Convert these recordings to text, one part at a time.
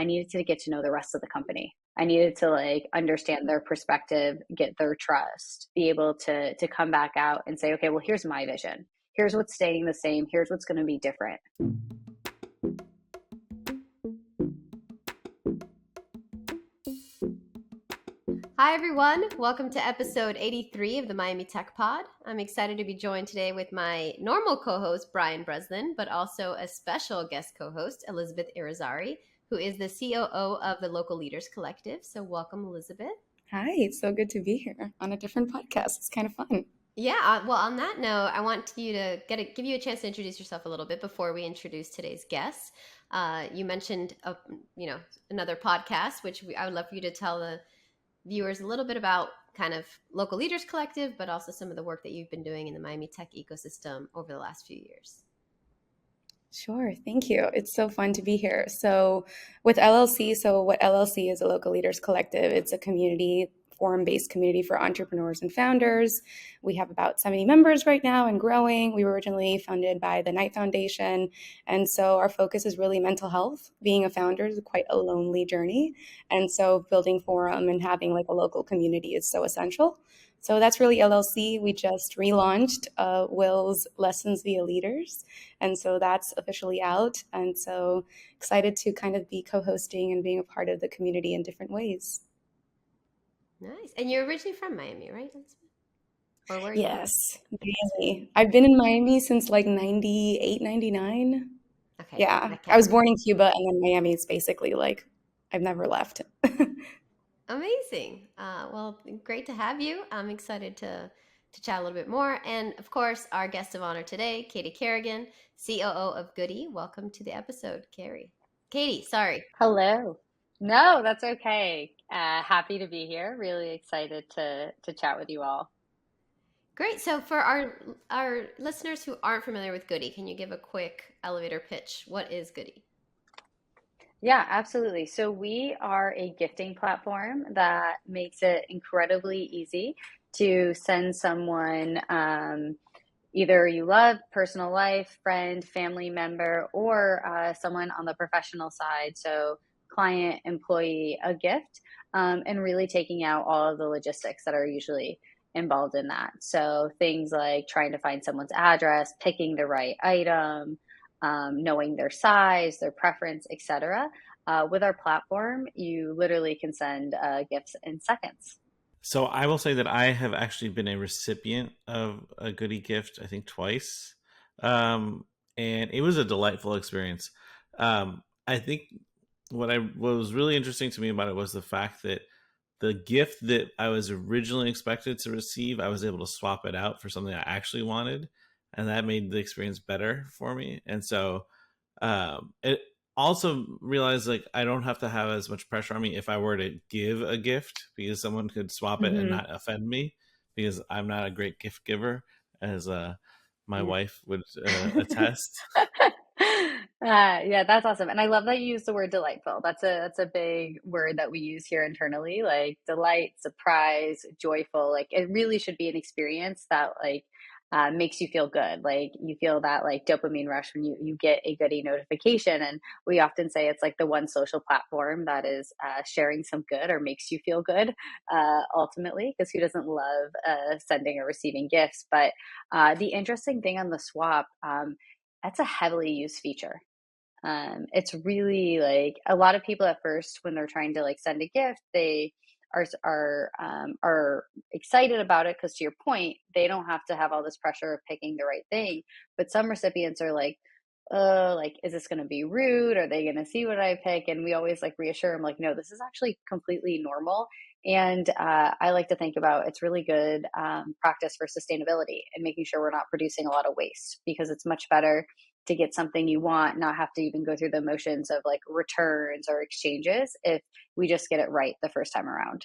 I needed to get to know the rest of the company. I needed to like understand their perspective, get their trust, be able to come back out and say, okay, well, here's my vision. Here's what's staying the same. Here's what's going to be different. Hi, everyone. Welcome to episode 83 of the MiamiTech Pod. I'm excited to be joined today with my normal co-host, Brian Breslin, but also a special guest co-host, Elizabeth Irizarry, who is the COO of the Local Leaders Collective. So welcome, Elizabeth. Hi, it's so good to be here on a different podcast. It's kind of fun. Yeah, well, on that note, I want you to give you a chance to introduce yourself a little bit before we introduce today's guests. You mentioned, another podcast, which I would love for you to tell the viewers a little bit about kind of Local Leaders Collective, but also some of the work that you've been doing in the MiamiTech ecosystem over the last few years. Sure, thank you. It's so fun to be here. So with LLC, what LLC is, a Local Leaders Collective. It's a community, forum-based community for entrepreneurs and founders. We have about 70 members right now and growing. We were originally founded by the Knight Foundation. And so our focus is really mental health. Being a founder is quite a lonely journey. And so building forum and having like a local community is so essential. So that's really LLC. We just relaunched Will's Lessons via Leaders. And so that's officially out. And so excited to kind of be co-hosting and being a part of the community in different ways. Nice. And you're originally from Miami, right? Or where are you Yes, really. I've been in Miami since like 98, 99. Okay. Yeah, I was born in Cuba, and then Miami is basically like I've never left. Amazing. Well, great to have you. I'm excited to chat a little bit more. And of course, our guest of honor today, Katy Carrigan, COO of Goody. Welcome to the episode, Katy, sorry. Hello. No, that's okay. Happy to be here. Really excited to chat with you all. Great. So for our listeners who aren't familiar with Goody, can you give a quick elevator pitch? What is Goody? Yeah, absolutely. So we are a gifting platform that makes it incredibly easy to send someone either you love, personal life, friend, family member, or someone on the professional side. So client, employee, a gift, and really taking out all of the logistics that are usually involved in that. So things like trying to find someone's address, picking the right item, knowing their size, their preference, etc. With our platform, you literally can send gifts in seconds. So I will say that I have actually been a recipient of a Goody gift, I think twice. And it was a delightful experience. I think what was really interesting to me about it was the fact that the gift that I was originally expected to receive, I was able to swap it out for something I actually wanted. And that made the experience better for me. And so it also realized like I don't have to have as much pressure on me if I were to give a gift, because someone could swap it and not offend me, because I'm not a great gift giver, as my wife would attest. Yeah, that's awesome. And I love that you use the word delightful. That's a big word that we use here internally, like delight, surprise, joyful. Like it really should be an experience that like makes you feel good. Like you feel that like dopamine rush when you get a Goody notification. And we often say it's like the one social platform that is sharing some good or makes you feel good ultimately, because who doesn't love sending or receiving gifts? But the interesting thing on the swap, that's a heavily used feature. It's really like a lot of people at first when they're trying to like send a gift, they are excited about it because to your point, they don't have to have all this pressure of picking the right thing. But some recipients are like, like, is this going to be rude? Are they going to see what I pick? And we always like reassure them, like, no, this is actually completely normal. And I like to think about it's really good practice for sustainability and making sure we're not producing a lot of waste, because it's much better to get something you want, not have to even go through the motions of like returns or exchanges if we just get it right the first time around.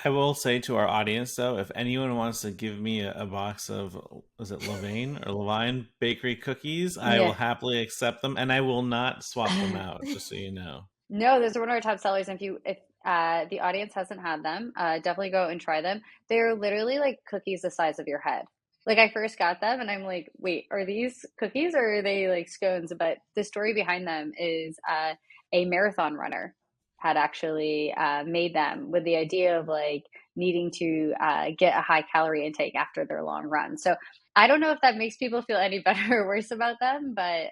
I will say to our audience, though, if anyone wants to give me a box of, was it Levine bakery cookies, I will happily accept them, and I will not swap them out, just so you know. No, those are one of our top sellers. If the audience hasn't had them, definitely go and try them. They're literally like cookies the size of your head. Like I first got them and I'm like, wait, are these cookies or are they like scones? But the story behind them is a marathon runner had actually made them with the idea of like needing to get a high calorie intake after their long run. So I don't know if that makes people feel any better or worse about them, but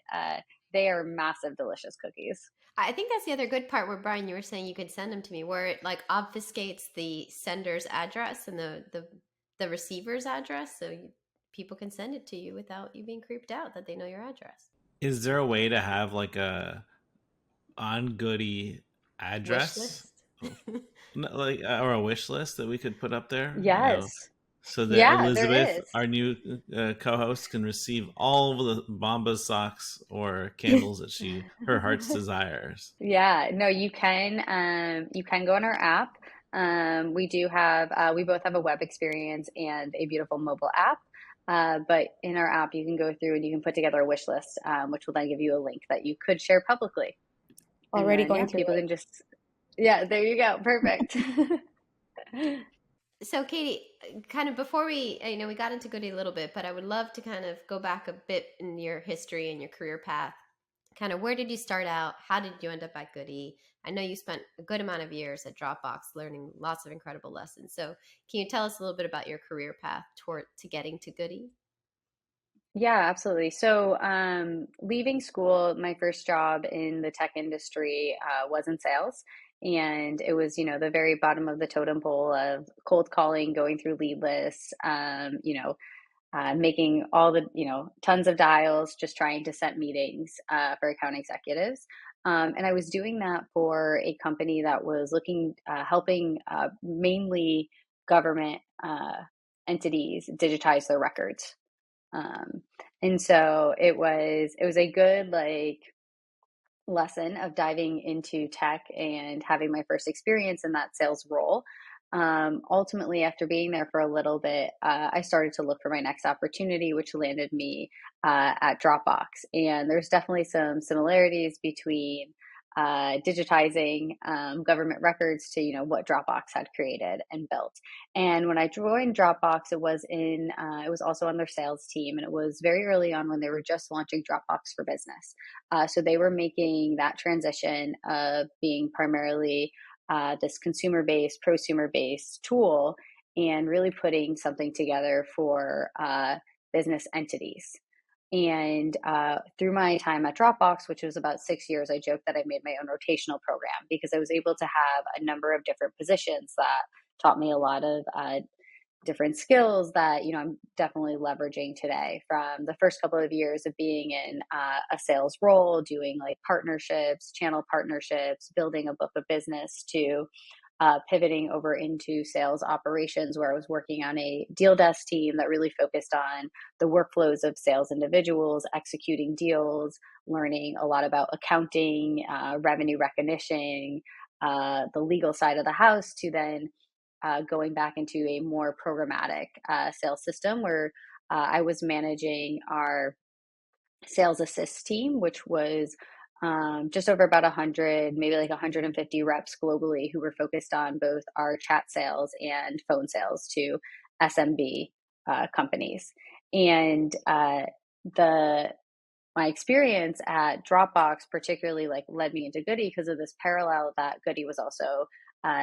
they are massive, delicious cookies. I think that's the other good part where Brian, you were saying you could send them to me, where it like obfuscates the sender's address and the receiver's address, so people can send it to you without you being creeped out that they know your address. Is there a way to have like a on Goody Wish address, list. like or a wish list that we could put up there? You know, Yes. so that Yeah, there Elizabeth, is. our new co-host, can receive all of the Bombas socks or candles that her heart's desires. Yeah, no, you can go on our app. We do have we both have a web experience and a beautiful mobile app. But in our app, you can go through and you can put together a wish list, which will then give you a link that you could share publicly. And Already then yeah, going through people it. can just yeah, there you go. Perfect. So, Katie, kind of before we got into Goody a little bit, but I would love to kind of go back a bit in your history and your career path. Kind of where did you start out? How did you end up at Goody? I know you spent a good amount of years at Dropbox learning lots of incredible lessons. So, can you tell us a little bit about your career path toward to getting to Goody? Yeah, absolutely. So, leaving school, my first job in the tech industry was in sales. And it was, the very bottom of the totem pole of cold calling, going through lead lists, making all the, tons of dials, just trying to set meetings for account executives. And I was doing that for a company that was helping mainly government entities digitize their records. Um, and so it was a good like lesson of diving into tech and having my first experience in that sales role. Ultimately, after being there for a little bit, I started to look for my next opportunity, which landed me at Dropbox. And there's definitely some similarities between digitizing government records to what Dropbox had created and built. And when I joined Dropbox, it was also on their sales team, and it was very early on when they were just launching Dropbox for Business. So they were making that transition of being primarily this consumer based, prosumer based tool and really putting something together for business entities. And through my time at Dropbox, which was about 6 years, I joked that I made my own rotational program because I was able to have a number of different positions that taught me a lot of different skills that I'm definitely leveraging today. From the first couple of years of being in a sales role, doing like partnerships, channel partnerships, building a book of business, to pivoting over into sales operations, where I was working on a deal desk team that really focused on the workflows of sales individuals, executing deals, learning a lot about accounting, revenue recognition, the legal side of the house, to then going back into a more programmatic sales system where I was managing our sales assist team, which was just over about 100, maybe like 150 reps globally who were focused on both our chat sales and phone sales to SMB companies. And the my experience at Dropbox particularly like led me into Goody because of this parallel that Goody was also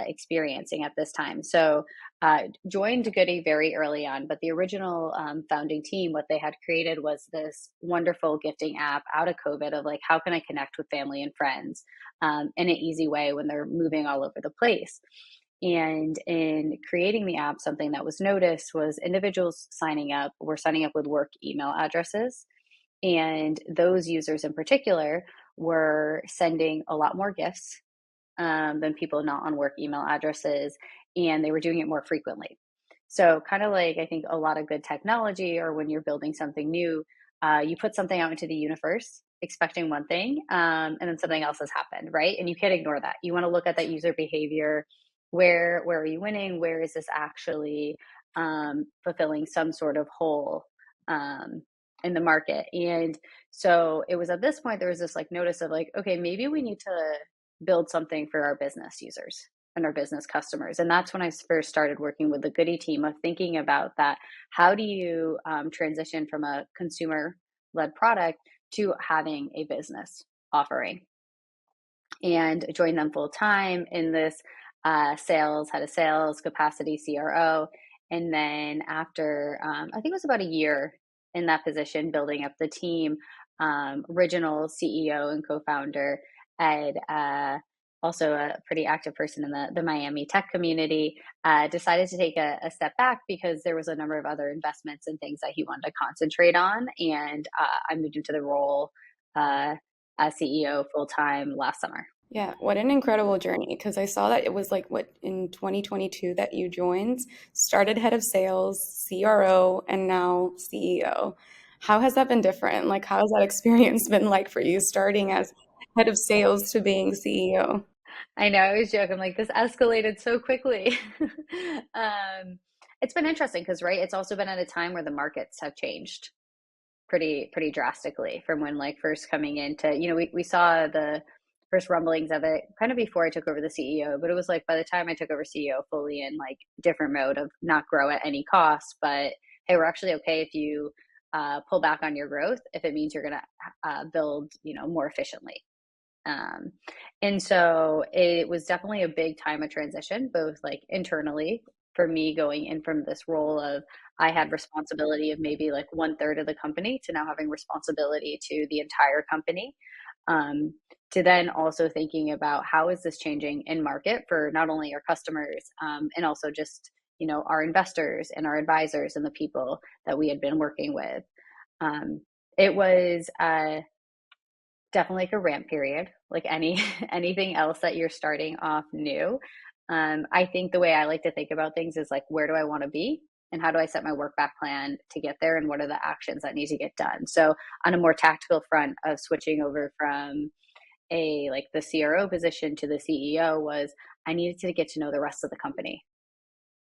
experiencing at this time. So joined Goody very early on, but the original founding team, what they had created was this wonderful gifting app out of COVID of like, how can I connect with family and friends in an easy way when they're moving all over the place? And in creating the app, something that was noticed was individuals were signing up with work email addresses, and those users in particular were sending a lot more gifts than people not on work email addresses, and they were doing it more frequently. So, kind of like I think a lot of good technology, or when you're building something new, you put something out into the universe expecting one thing, and then something else has happened, right? And you can't ignore that. You want to look at that user behavior. Where are you winning? Where is this actually fulfilling some sort of hole um, in the market? And so it was at this point there was this like notice of like, okay, maybe we need to build something for our business users. and our business customers. And that's when I first started working with the Goody team of thinking about that. How do you transition from a consumer led product to having a business offering? And joined them full time in this head of sales capacity CRO. And then after, I think it was about a year in that position, building up the team, original CEO and co-founder Ed, also a pretty active person in the MiamiTech community, decided to take a step back because there was a number of other investments and things that he wanted to concentrate on. And I moved into the role as CEO full time last summer. Yeah, what an incredible journey. Because I saw that it was like what in 2022 that you joined, started head of sales, CRO, and now CEO. How has that been different? Like, how has that experience been like for you starting as head of sales to being CEO? I know, I always joke, I'm like, this escalated so quickly. It's been interesting because, right, it's also been at a time where the markets have changed pretty drastically from when like first coming into, we saw the first rumblings of it kind of before I took over the CEO, but it was like by the time I took over CEO fully in like different mode of not grow at any cost, but hey, we're actually okay if you pull back on your growth if it means you're going to build, more efficiently. Um, and so it was definitely a big time of transition, both like internally for me going in from this role of I had responsibility of maybe like one third of the company to now having responsibility to the entire company. Um, to then also thinking about how is this changing in market for not only our customers, and also just, our investors and our advisors and the people that we had been working with. Um, it was definitely like a ramp period, like any anything else that you're starting off new. I think the way I like to think about things is like, where do I want to be? And how do I set my work back plan to get there? And what are the actions that need to get done? So on a more tactical front of switching over from a like the CRO position to the CEO was I needed to get to know the rest of the company.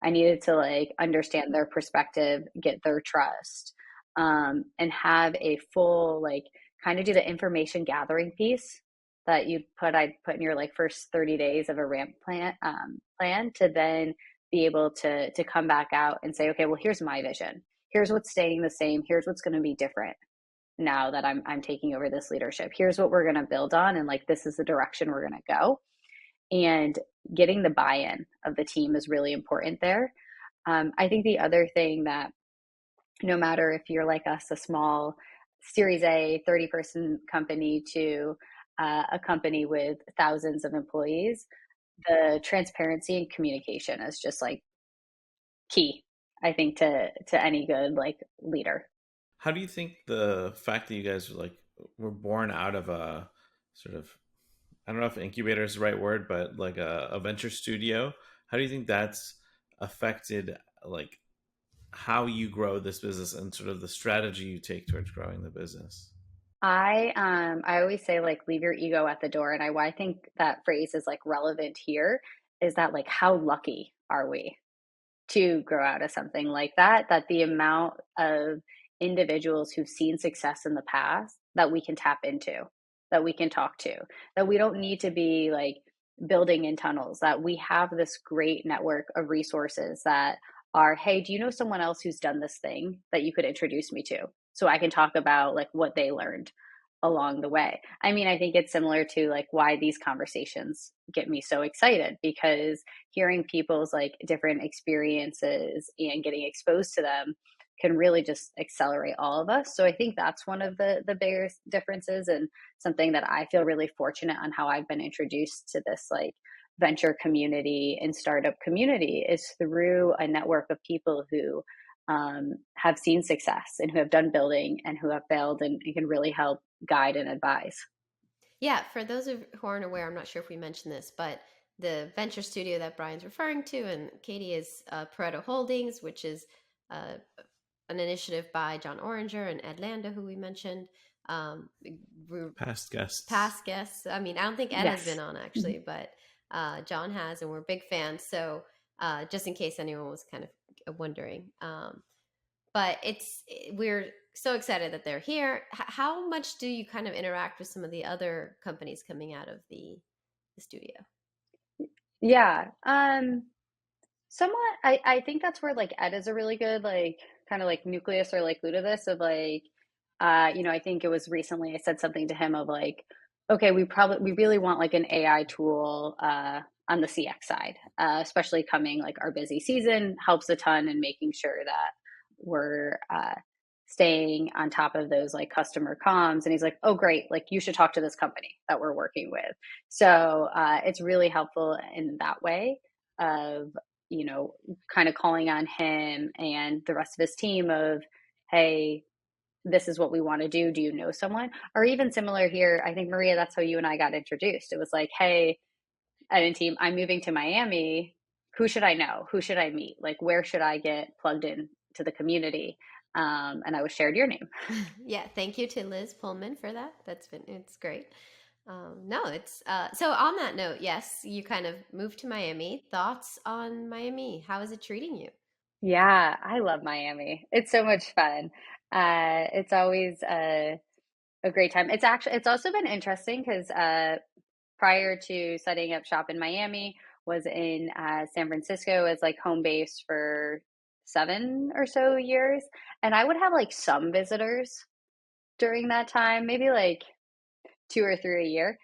I needed to like understand their perspective, get their trust, and have a full like kind of do the information gathering piece that I'd put in your like first 30 days of a ramp plan to then be able to come back out and say, okay, well, here's my vision. Here's what's staying the same. Here's what's going to be different now that I'm taking over this leadership. Here's what we're going to build on, and like this is the direction we're going to go. And getting the buy-in of the team is really important there. I think the other thing that no matter if you're like us, a small Series A 30-person company to a company with thousands of employees, the transparency and communication is just like key, I think, to any good like leader. How do you think the fact that you guys were born out of a sort of, I don't know if incubator is the right word, but like a venture studio, how do you think that's affected like how you grow this business and sort of the strategy you take towards growing the business? I always say like leave your ego at the door, and why I think that phrase is like relevant here is that like how lucky are we to grow out of something like that, that the amount of individuals who've seen success in the past that we can tap into, that we can talk to, that we don't need to be like building in tunnels, that we have this great network of resources that are, hey, do you know someone else who's done this thing that you could introduce me to? So I can talk about like what they learned along the way. I mean, I think it's similar to like why these conversations get me so excited because hearing people's like different experiences and getting exposed to them can really just accelerate all of us. So I think that's one of the biggest differences and something that I feel really fortunate on how I've been introduced to this like venture community and startup community is through a network of people who have seen success and who have done building and who have failed and can really help guide and advise. Yeah, for those who aren't aware, I'm not sure if we mentioned this, but the venture studio that Brian's referring to and Katie is Pareto Holdings, which is uh, an initiative by John Oringer and Ed Landa, who we mentioned. We're Past guests. past guests. I mean, I don't think Ed has been Yes. on actually, but John has, and we're big fans. So just in case anyone was kind of wondering, but we're so excited that they're here. How much do you kind of interact with some of the other companies coming out of the studio? Yeah. Somewhat, I think that's where like Ed is a really good like kind of like nucleus or like root of this of like I think it was recently I said something to him of like, okay, we really want like an AI tool on the CX side, especially coming like our busy season helps a ton in making sure that we're staying on top of those like customer comms. And he's like, oh great, like you should talk to this company that we're working with. So it's really helpful in that way of you know, kind of calling on him and the rest of his team of, hey, this is what we want to do. Do you know someone? Or even similar here, I think, Maria, that's how you and I got introduced. It was like, hey, Ed team, I'm moving to Miami. Who should I know? Who should I meet? Like, where should I get plugged in to the community? And I was shared your name. Yeah, thank you to Liz Pullman for that. It's great. No, it's so on that note, yes, you kind of moved to Miami. Thoughts on Miami? How is it treating you? Yeah, I love Miami. It's so much fun. It's always a great time. It's also been interesting because prior to setting up shop in Miami, was in San Francisco as like home base for 7 or so years, and I would have like some visitors during that time, maybe like 2 or 3 a year.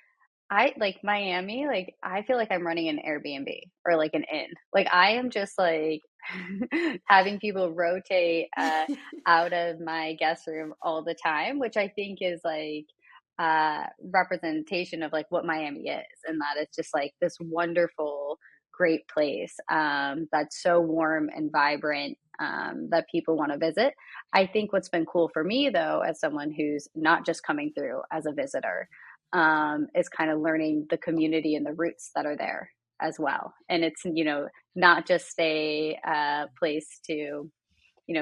I like Miami, like I feel like I'm running an Airbnb or like an inn. Like I am just like having people rotate out of my guest room all the time, which I think is like representation of like what Miami is, and that it's just like this wonderful, great place that's so warm and vibrant that people want to visit. I think what's been cool for me though, as someone who's not just coming through as a visitor, is kind of learning the community and the roots that are there as well. And it's, not just a place to,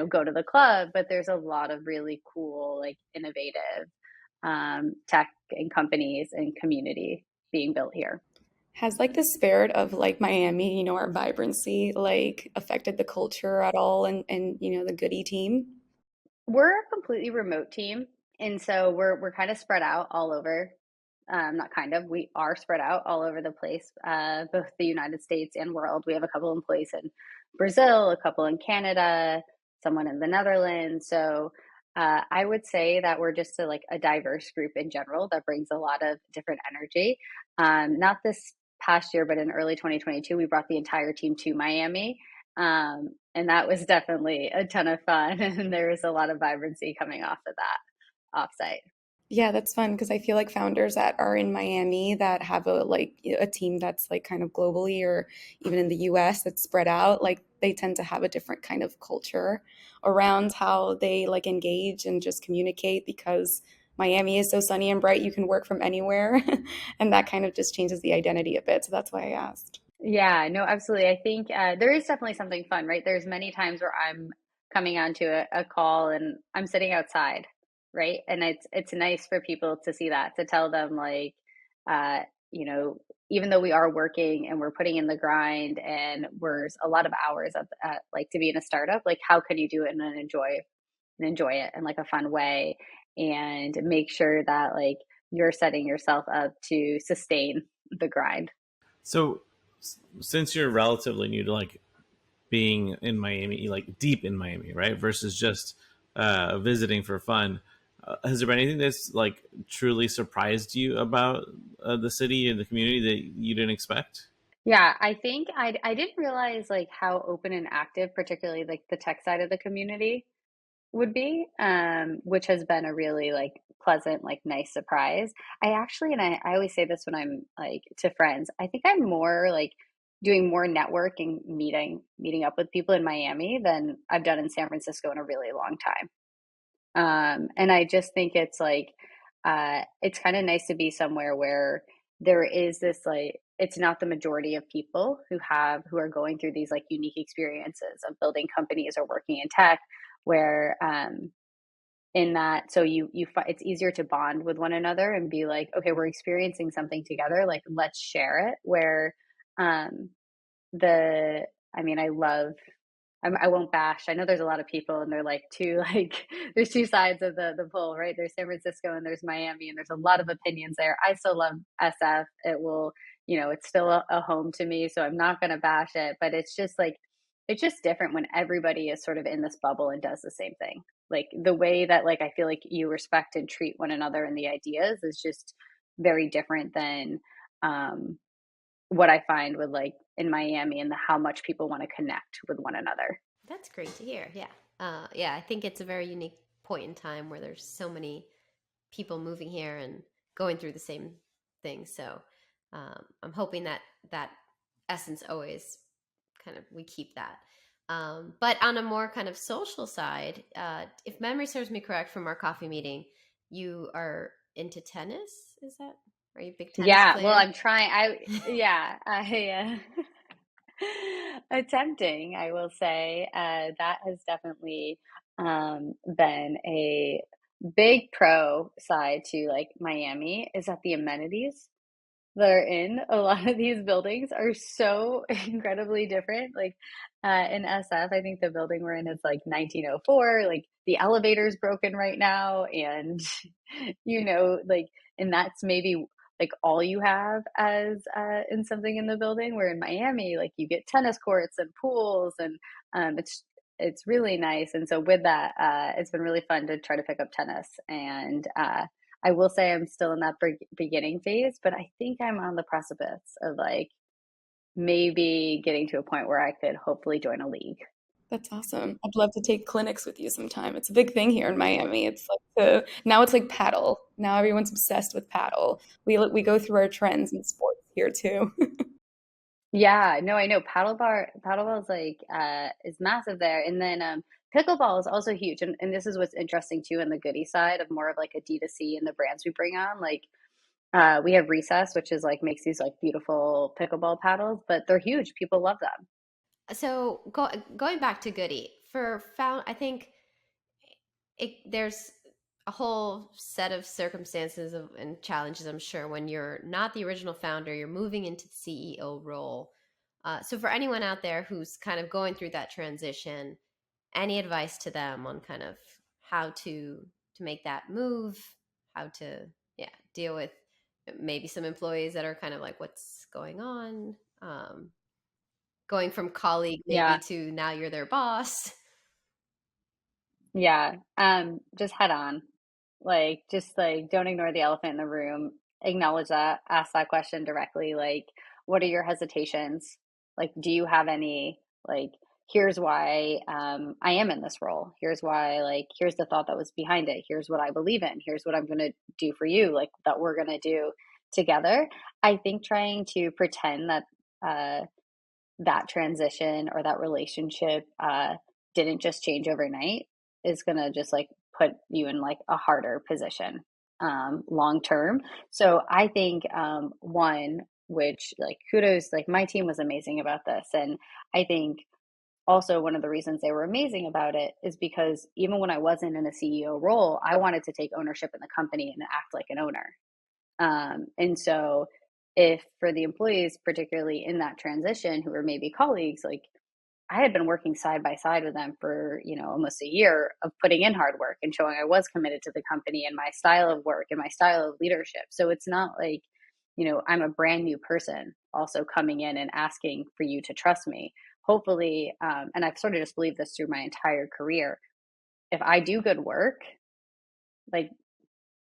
go to the club, but there's a lot of really cool, like innovative tech and companies and community being built here. Has like the spirit of like Miami, our vibrancy, like affected the culture at all and the Goody team? We're a completely remote team, and so we're kind of spread out all over. Not kind of, we are spread out all over the place, both the United States and world. We have a couple employees in Brazil, a couple in Canada, someone in the Netherlands. So I would say that we're just a diverse group in general that brings a lot of different energy. Not this past year, but in early 2022, we brought the entire team to Miami. And that was definitely a ton of fun. And there was a lot of vibrancy coming off of that offsite. Yeah, that's fun because I feel like founders that are in Miami that have a team that's like kind of globally or even in the US that's spread out, like they tend to have a different kind of culture around how they like engage and just communicate because Miami is so sunny and bright, you can work from anywhere. And that kind of just changes the identity a bit. So that's why I asked. Yeah, no, absolutely. I think there is definitely something fun, right? There's many times where I'm coming onto a call and I'm sitting outside, right? And it's nice for people to see that, to tell them like, uh, you know, even though we are working and we're putting in the grind and we're a lot of hours at like to be in a startup, like how can you do it and enjoy it in like a fun way and make sure that like you're setting yourself up to sustain the grind. So, since you're relatively new to like being in Miami, like deep in Miami, right, versus just visiting for fun, has there been anything that's like truly surprised you about the city and the community that you didn't expect? Yeah, I think I didn't realize like how open and active, particularly like the tech side of the community would be, which has been a really like pleasant, like nice surprise. I actually, and I always say this when I'm like to friends, I think I'm more like doing more networking, meeting up with people in Miami than I've done in San Francisco in a really long time. And I just think it's kind of nice to be somewhere where there is this like, it's not the majority of people who are going through these like unique experiences of building companies or working in tech, where in that, so it's easier to bond with one another and be like, okay, we're experiencing something together, like let's share it. Where um, the, I mean, I love I won't bash. I know there's a lot of people, and they're like two like there's two sides of the pole, right? There's San Francisco and there's Miami, and there's a lot of opinions there. I still love SF. It will, it's still a home to me, so I'm not going to bash it. But it's just like it's just different when everybody is sort of in this bubble and does the same thing. Like the way that like I feel like you respect and treat one another and the ideas is just very different than um, what I find with like in Miami and how much people want to connect with one another. That's great to hear. Yeah. Yeah, I think it's a very unique point in time where there's so many people moving here and going through the same thing. So I'm hoping that that essence always kind of we keep that. But on a more kind of social side, if memory serves me correct from our coffee meeting, you are into tennis. Is that? Are you a big tennis Yeah, well, player? I'm trying. Attempting, I will say. That has definitely been a big pro side to like Miami is that the amenities that are in a lot of these buildings are so incredibly different. Like in SF, I think the building we're in is like 1904. Like the elevator's broken right now, and like, and that's maybe like all you have as in something in the building. Where in Miami, like you get tennis courts and pools, and it's really nice. And so with that, it's been really fun to try to pick up tennis and. I will say I'm still in that beginning phase, but I think I'm on the precipice of like maybe getting to a point where I could hopefully join a league. That's awesome. I'd love to take clinics with you sometime. It's a big thing here in Miami. It's like now it's like paddle. Now everyone's obsessed with paddle. We go through our trends in sports here too. Yeah, no, I know paddleball is like is massive there. And then pickleball is also huge. And this is what's interesting too in the Goody side of more of like a D2C and the brands we bring on. Like we have Recess, which is like makes these like beautiful pickleball paddles, but they're huge. People love them. So going back to Goody for found, I think there's a whole set of circumstances and challenges. I'm sure when you're not the original founder, you're moving into the CEO role. So for anyone out there who's kind of going through that transition, any advice to them on kind of how to make that move, how to deal with maybe some employees that are kind of like, what's going on? Going from colleague maybe Yeah. to now you're their boss. Yeah. Just head on. Like, just like, don't ignore the elephant in the room. Acknowledge that. Ask that question directly. Like, what are your hesitations? Like, do you have any? Like, here's why I am in this role. Here's why, like, here's the thought that was behind it. Here's what I believe in. Here's what I'm going to do for you, like, that we're going to do together. I think trying to pretend that uh, that transition or that relationship didn't just change overnight is going to just like put you in like a harder position long term. So I think one, which like kudos, like my team was amazing about this. And I think also one of the reasons they were amazing about it is because even when I wasn't in a CEO role, I wanted to take ownership in the company and act like an owner. And so, if for the employees, particularly in that transition, who were maybe colleagues, like I had been working side by side with them for, almost a year of putting in hard work and showing I was committed to the company and my style of work and my style of leadership. So it's not like, I'm a brand new person also coming in and asking for you to trust me. Hopefully, and I've sort of just believed this through my entire career. If I do good work, like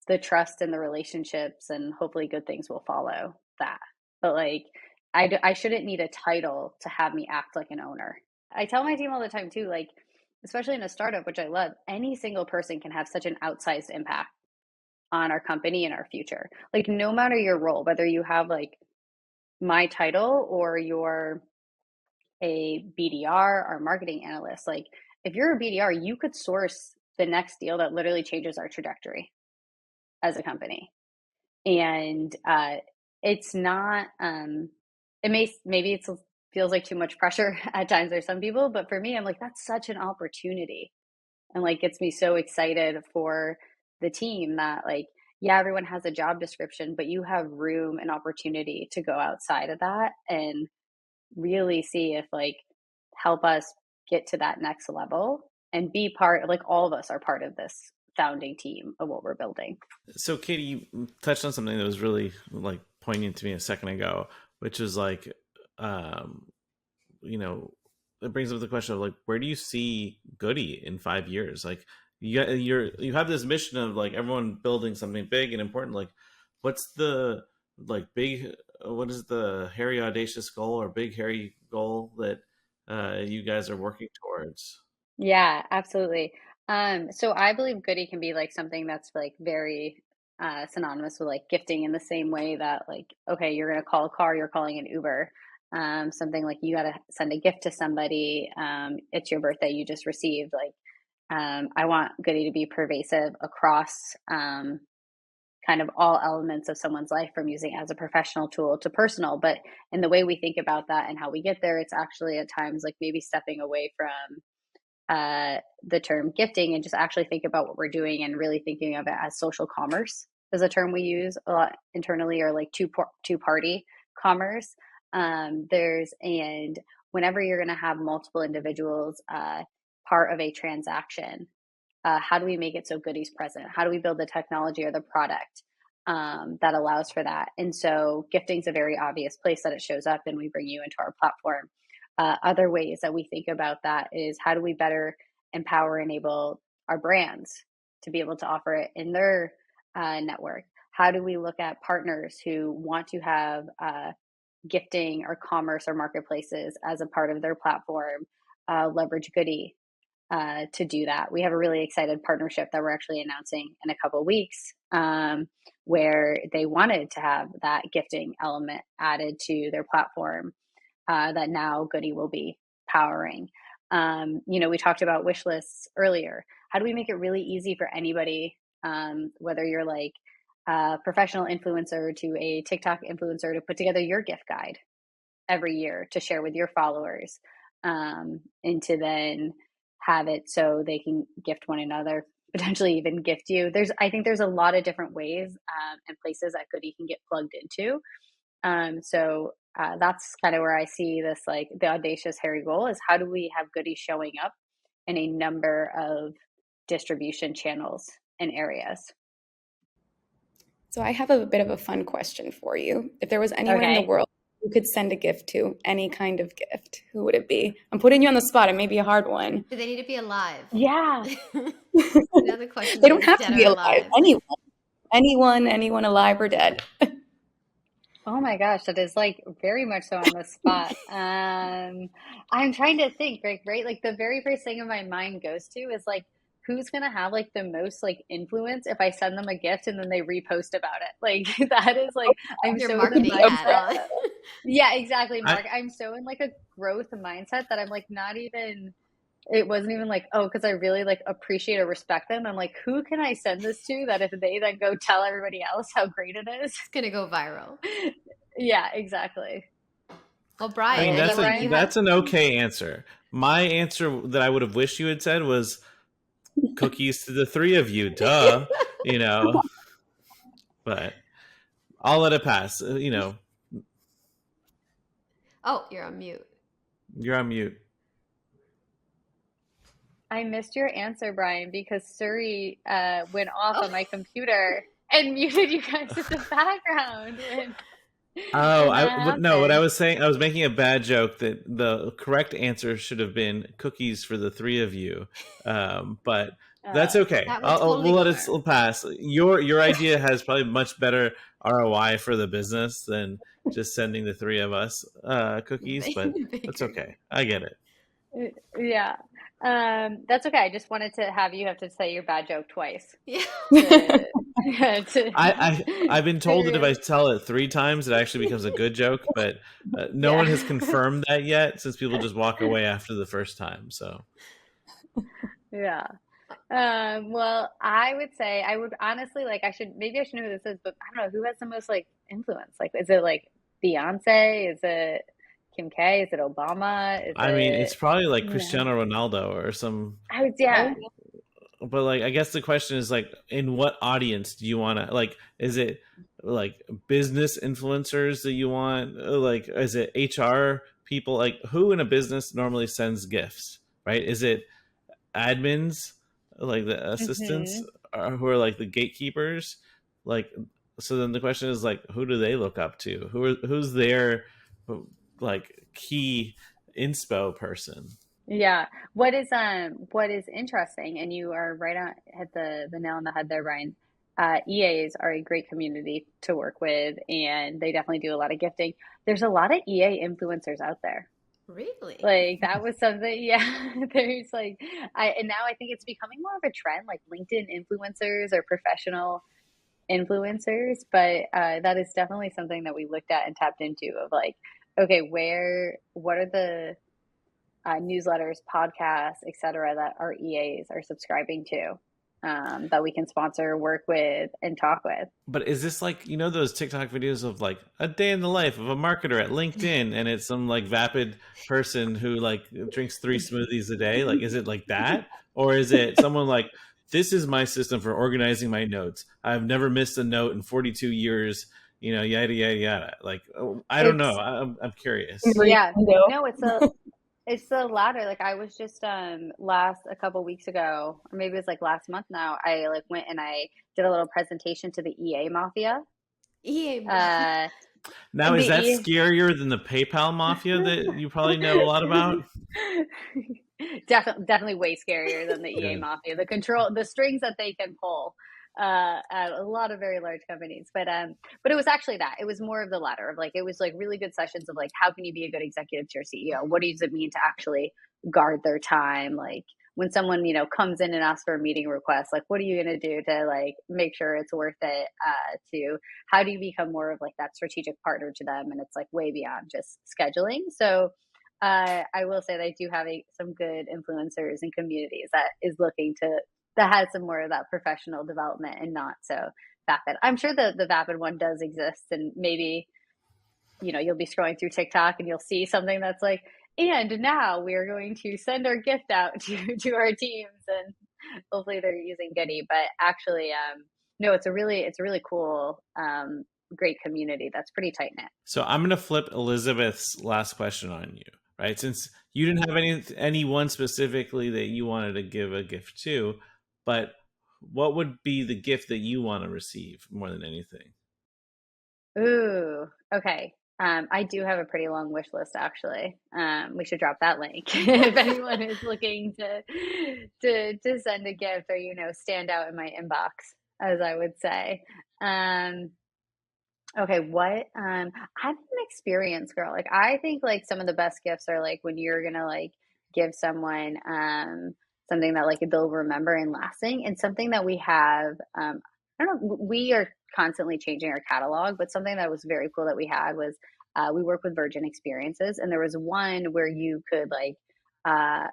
the trust and the relationships and hopefully good things will follow that. But like I shouldn't need a title to have me act like an owner. I tell my team all the time too, like especially in a startup, which I love, any single person can have such an outsized impact on our company and our future. Like no matter your role, whether you have like my title or you're a BDR or marketing analyst, like if you're a BDR, you could source the next deal that literally changes our trajectory as a company. And it's not maybe it feels like too much pressure at times. There's some people, but for me I'm like that's such an opportunity and like gets me so excited for the team that like yeah, everyone has a job description, but you have room and opportunity to go outside of that and really see if like help us get to that next level and be part, like all of us are part of this founding team of what we're building. So, Katy, you touched on something that was really like poignant to me a second ago, which is like, um, you know, it brings up the question of like, where do you see Goody in 5 years? Like, you have this mission of like everyone building something big and important. Like, what's the like big? What is the hairy audacious goal or big hairy goal that you guys are working towards? Yeah, absolutely. So I believe Goody can be like something that's like very synonymous with like gifting in the same way that like, okay, you're gonna call a car, you're calling an Uber. Something like you gotta send a gift to somebody. It's your birthday, you just received. Like, I want Goody to be pervasive across kind of all elements of someone's life, from using it as a professional tool to personal. But in the way we think about that and how we get there, it's actually at times like maybe stepping away from the term gifting and just actually think about what we're doing and really thinking of it as social commerce is a term we use a lot internally, or like two party commerce. There's and whenever you're going to have multiple individuals part of a transaction, how do we make it so Goody's present? How do we build the technology or the product that allows for that? And so gifting's a very obvious place that it shows up, and we bring you into our platform. Other ways that we think about that is how do we better empower, enable our brands to be able to offer it in their network? How do we look at partners who want to have gifting or commerce or marketplaces as a part of their platform, leverage Goody to do that? We have a really excited partnership that we're actually announcing in a couple of weeks, where they wanted to have that gifting element added to their platform, that now Goody will be powering. We talked about wish lists earlier. How do we make it really easy for anybody, whether you're like a professional influencer to a TikTok influencer, to put together your gift guide every year to share with your followers, and to then have it so they can gift one another, potentially even gift you. I think there's a lot of different ways and places that Goody can get plugged into. So that's kind of where I see this, like the audacious hairy goal is how do we have Goody showing up in a number of distribution channels and areas. So I have a bit of a fun question for you. If there was anyone in the Okay. world you could send a gift to, any kind of gift, who would it be? I'm putting you on the spot. It may be a hard one. Do they need to be alive? Yeah. Now the question They don't is have to dead be or alive. alive. Anyone alive or dead. Oh my gosh, that is like very much so on the spot. I'm trying to think, right? Like the very first thing in my mind goes to is like, who's gonna have like the most like influence if I send them a gift and then they repost about it? Like that is like, I'm Your so in the Could be marketing a hat mindset. on. Yeah, exactly, I Mark. I'm so in like a growth mindset that I'm like not even, it wasn't even like, oh, because I really like appreciate or respect them. I'm like, who can I send this to that if they then go tell everybody else how great it is? It's gonna go viral. Yeah, exactly. Well, I Brian, mean, What about anything you Brian? have? that's an okay answer. My answer that I would have wished you had said was cookies to the three of you, duh, you know. But I'll let it pass. Oh, you're on mute. You're on mute. I missed your answer, Brian, because Suri went off Oh, on my computer and muted you guys in the background Oh, when that no. What I happened. was saying, I was making a bad joke that the correct answer should have been cookies for the three of you. But that's Uh, okay. that would totally We'll go let it viral. pass. Your idea has probably much better ROI for the business than just sending the three of us cookies. But that's Bigger. okay. I get it. yeah. That's okay. I just wanted to have you have to say your bad joke twice Yeah. to to I've been to told that if I really, tell it three times, it actually becomes a good joke. But no one has yeah. confirmed that yet, since people just walk away after the first time. So. Yeah. Well, I would say I would honestly like I should know who this is, but I don't know who has the most like influence. Like, is it like Beyonce? Is it Kim K? Is it Obama? Is I mean, it's it, probably like you know? Cristiano Ronaldo or some, I would, yeah. but like, I guess the question is like, in what audience do you want to, like, is it like business influencers that you want? Like, is it HR people? Like, who in a business normally sends gifts? right? Is it admins, like the assistants, Hmm. who are like the gatekeepers? Like, so then the question is like, who do they look up to? Who's their like key inspo person? Yeah. What is interesting, and you are right on hit the nail on the head there, Brian. EAs are a great community to work with, and they definitely do a lot of gifting. There's a lot of EA influencers out there. Really? Like that was something, yeah. There's like and now I think it's becoming more of a trend, like LinkedIn influencers or professional influencers. But that is definitely something that we looked at and tapped into of like, okay, what are the newsletters, podcasts, etc., that our EAs are subscribing to, that we can sponsor, work with, and talk with. But is this like, those TikTok videos of like a day in the life of a marketer at LinkedIn, and it's some like vapid person who like drinks 3 smoothies a day? Like, is it like that? Or is it someone like, this is my system for organizing my notes. I've never missed a note in 42 years, yada, yada, yada. Like, oh, I don't know. It's I'm curious. Marie Yeah, Kondo. no, it's the latter. Like I was just last a couple weeks ago, or maybe it was like last month now, I like went and I did a little presentation to the EA Mafia. EA Mafia. Uh Now, the is that E scarier than the PayPal mafia that you probably know a lot about? Definitely way scarier than the EA Good. Mafia. The strings that they can pull at a lot of very large companies. But it was actually that. It was more of the latter of like it was like really good sessions of like how can you be a good executive to your CEO? What does it mean to actually guard their time? Like when someone, comes in and asks for a meeting request, like what are you going to do to like make sure it's worth it, to how do you become more of like that strategic partner to them? And it's like way beyond just scheduling. So I will say they do have some good influencers and communities that is looking to that has some more of that professional development and not so vapid. I'm sure the vapid one does exist, and maybe you'll be scrolling through TikTok and you'll see something that's like, and now we are going to send our gift out to our teams, and hopefully they're using Goody. But actually, no, it's a really cool, great community that's pretty tight knit. So I'm going to flip Elizabeth's last question on you, right? Since you didn't have anyone specifically that you wanted to give a gift to, but what would be the gift that you want to receive more than anything? Ooh, okay. I do have a pretty long wish list actually. We should drop that link if anyone is looking to send a gift or stand out in my inbox, as I would say. Um, okay, what I'm an experienced girl. Like I think like some of the best gifts are like when you're gonna like give someone something that like they'll remember and lasting, and something that we have I don't know, we are constantly changing our catalog, but something that was very cool that we had was we work with Virgin Experiences, and there was one where you could like uh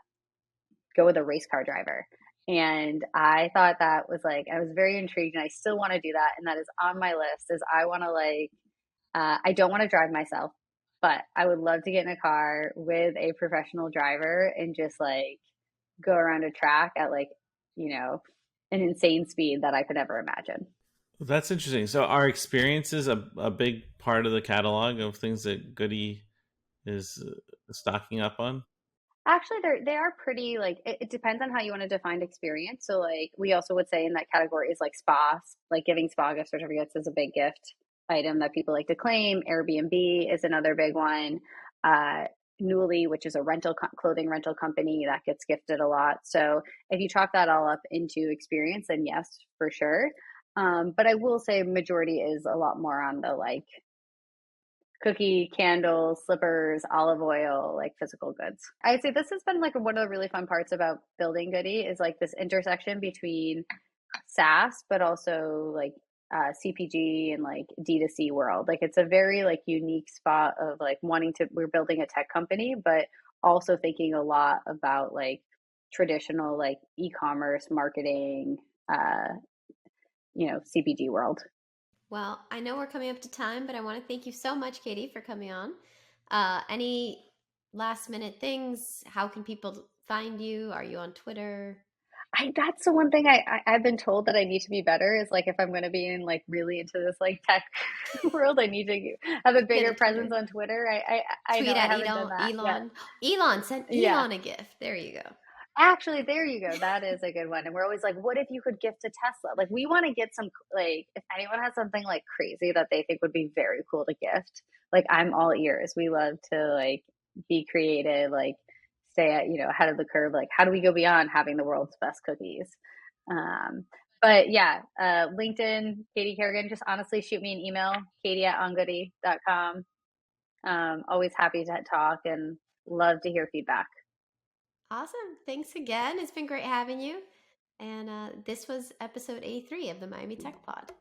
go with a race car driver. And I thought that was like I was very intrigued, and I still want to do that, and that is on my list. Is I want to like I don't want to drive myself, but I would love to get in a car with a professional driver and just like go around a track at like, you know, an insane speed that I could never imagine. That's interesting. So our experience is a big part of the catalog of things that Goody is stocking up on. Actually, they are pretty like it depends on how you want to define experience. So like we also would say in that category is like spas, like giving spa gift certificates is a big gift item that people like to claim. Airbnb is another big one. Uh, Newly, which is a clothing rental company that gets gifted a lot. So if you chalk that all up into experience, then yes, for sure. But I will say majority is a lot more on the like cookie, candles, slippers, olive oil, like physical goods. I'd say this has been like one of the really fun parts about building Goody is like this intersection between SaaS, but also like CPG and like D2C world. Like it's a very like unique spot of like we're building a tech company, but also thinking a lot about like traditional like e-commerce marketing, uh, CPG world. Well, I know we're coming up to time, but I want to thank you so much, Katie, for coming on. Any last minute things? How can people find you? Are you on Twitter? That's the one thing I've been told that I need to be better is like if I'm going to be in like really into this like tech world, I need to have a Get bigger a Twitter. presence on Twitter. I know Tweet I at haven't done Elon. that yet. Elon. Elon sent Yeah. Elon a gift. There you go. Actually, there you go. That is a good one. And we're always like, what if you could gift a Tesla? Like, we want to get some, like, if anyone has something like crazy that they think would be very cool to gift, like, I'm all ears. We love to, like, be creative, like, stay at, ahead of the curve. Like, how do we go beyond having the world's best cookies? Um, but yeah, LinkedIn, Katy Carrigan, just honestly shoot me an email, katie@ongoody.com. Always happy to talk and love to hear feedback. Awesome. Thanks again. It's been great having you. And this was episode 83 of the Miami Tech Pod.